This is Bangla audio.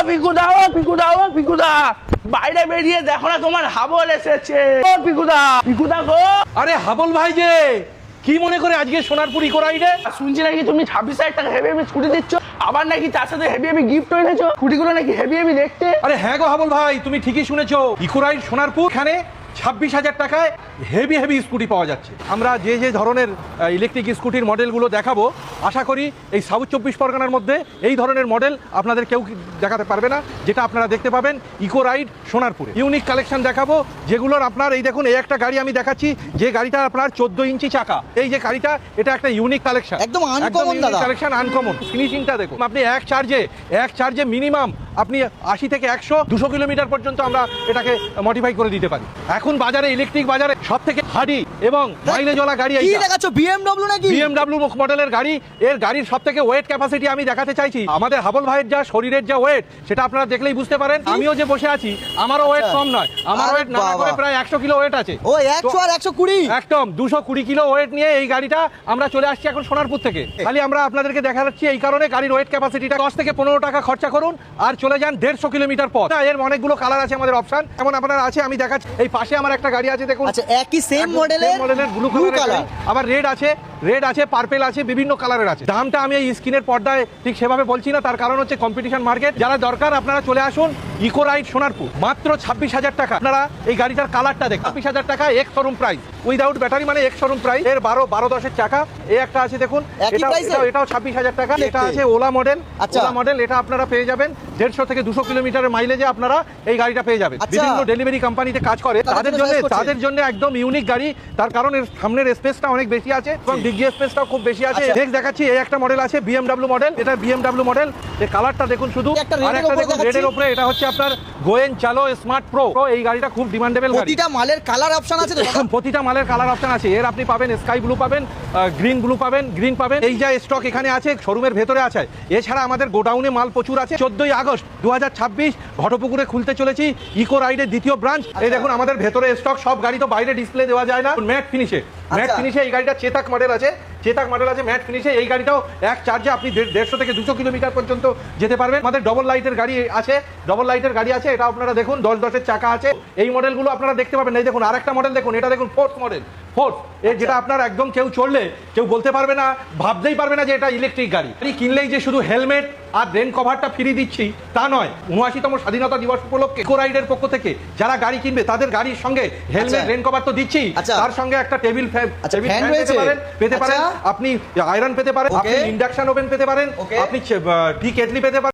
পিকুদা বাইরে বেরিয়ে দেখো না তোমার হাবল এসেছে। ও পিকুদা গো। আরে হাবল ভাই যে কি মনে করে আজকে সোনারপুর ইকো রাইডে? শুনছি নাকি তুমি 26,000 টাকা হেভি স্কুটি দিচ্ছ, আবার নাকি তার সাথে হেভি গিফট এনেছো। স্কুটিগুলো নাকি হেভি দেখতে। আরে হ্যাঁ গো হাবল ভাই, তুমি ঠিকই শুনেছো। ইকো রাইড সোনারপুর এখানে 26,000 টাকায় হেভি স্কুটি পাওয়া যাচ্ছে। আমরা যে ধরনের ইলেকট্রিক স্কুটির মডেলগুলো দেখাবো, আশা করি এই সাউথ 24 পরগনার মধ্যে এই ধরনের মডেল আপনাদের কেউ দেখাতে পারবে না, যেটা আপনারা দেখতে পাবেন ইকো রাইড সোনারপুরে। ইউনিক কালেকশন দেখাবো, যেগুলোর আপনার এই দেখুন, এই একটা গাড়ি আমি দেখাচ্ছি, যে গাড়িটা আপনার 14 ইঞ্চি চাকা। এই যে গাড়িটা, এটা একটা ইউনিক কালেকশন, একদম আনকমন কালেকশন, আনকমন। ফিনিশিংটা দেখুন, আপনি এক চার্জে মিনিমাম আপনি 80 থেকে 100-200 কিলোমিটার পর্যন্ত আমরা এটাকে মডিফাই করে দিতে পারি। এখন বাজারে ইলেকট্রিক বাজারে সব থেকে হার্ডি এবং মাইলেজওয়ালা গাড়ি কি দেখাচ্ছ? BMW নাকি? BMW মডেলের গাড়ি। এর গাড়ির সব থেকে ওয়েট ক্যাপাসিটি আমি দেখাতে চাইছি। আমাদের হাবল ভাইয়ের যা শরীরের যা ওয়েট, সেটা আপনারা দেখলেই বুঝতে পারেন। আমিও যে বসে আছি, আমারও ওয়েট কম নয়, আমার ওয়েট না করে প্রায় 100 কিলো ওয়েট আছে। ও 100 আর 120 একদম 220 কিলো ওয়েট নিয়ে এই গাড়িটা আমরা চলে আসছি এখন সোনারপুর থেকে। খালি আমরা আপনাদেরকে দেখাচ্ছি এই কারণে, গাড়ির ওয়েট ক্যাপাসিটিটা 10 থেকে 15 টাকা খরচা করুন আর চলে যান 150 কিলোমিটার পথ। এর অনেকগুলো কালার আছে আমাদের অপশন, যেমন আপনারা আছে আমি দেখাচ্ছি। এই পাশে আমার একটা গাড়ি আছে দেখুন, আচ্ছা একই সেম মডেলের ব্লু কালার, আবার রেড আছে, পার্পেল আছে, বিভিন্ন কালারের আছে। দামটা আমি এই স্ক্রিনের পর্দায় ঠিক সেভাবে বলছি না, তার কারণ হচ্ছে কম্পিটিশন মার্কেট। যারা দরকার আপনারা চলে আসুন ইকো রাইড সোনারপুর, মাত্র 26,000 টাকা। আপনারা এই গাড়িটার কালারটা দেখুন, 26,000 টাকা ex showroom price, without battery, মানে এক্স শোরুম প্রাইস। এর 12-10 চাকা। এই একটা আছে দেখুন, এটাও 26,000 টাকা। এটা আছে ওলা মডেল, এটা আপনারা পেয়ে যাবেন 150 থেকে 200 কিলোমিটারের মাইলেজে আপনারা এই গাড়িটা পেয়ে যাবেন। বিভিন্ন ডেলিভারি কোম্পানিতে কাজ করে, তাদের জন্য একদম ইউনিক গাড়ি, তার কারণ এর সামনের স্পেসটা অনেক বেশি আছে এবং ডিগি স্পেসটাও খুব বেশি আছে। দেখাচ্ছি, এই একটা মডেল আছে BMW মডেল, এটা BMW মডেল। এই কালারটা দেখুন শুধু, আর একটা দেখুন রেডের উপরে, এটা হচ্ছে আপনার গোয়েন চালো স্মার্ট প্রো। এই গাড়িটা খুব ডিমান্ডেবল গাড়ি। প্রতিটা মালের কালার অপশন আছে তো? প্রতিটা মালের কালার অপশন আছে। এর আপনি পাবেন স্কাই ব্লু পাবেন, গ্রিন পাবেন। এই যে স্টক এখানে আছে শোরুমের ভেতরে আছে। এছাড়া আমাদের গোডাউনে মাল প্রচুর আছে। 14 আগস্ট 2026 ঘটপুকুরে খুলতে চলেছি ইকো রাইডের দ্বিতীয় ব্রাঞ্চ। এই দেখুন আমাদের ভেতরে স্টক, সব গাড়ি তো বাইরে ডিসপ্লে দেওয়া যায় না। ম্যাট ফিনিশে এই গাড়িটা চেতাক মডেল আছে, ম্যাট ফিনিশে। এই গাড়িটাও এক চার্জে আপনি 150 থেকে 200 কিলোমিটার পর্যন্ত যেতে পারবেন। আমাদের ডবল লাইটের গাড়ি আছে, এটা আপনারা দেখুন 10-10 চাকা আছে। এই মডেলগুলো আপনারা দেখতে পাবেন। এই দেখুন আরেকটা মডেল দেখুন, এটা দেখুন ফোর্থ মডেল। এর যেটা আপনার একদম কেউ চড়লে কেউ বলতে পারবে না, ভাবতেই পারবে না যে এটা ইলেকট্রিক গাড়ি। কিনলেই যে শুধু হেলমেট আর রেন কভারটা ফ্রি দিচ্ছি তা নয়। 79তম স্বাধীনতা দিবস উপলক্ষে ইকো রাইডের পক্ষ থেকে যারা গাড়ি কিনবে তাদের গাড়ির সঙ্গে হেলমেট, রেন কভার তো দিচ্ছি, তার সঙ্গে একটা টেবিল ফ্যান পেতে পারেন, আপনি আয়রন পেতে পারেন, আপনি ইন্ডাকশন ওভেন পেতে পারেন, আপনি টি কেটলি পেতে পারেন।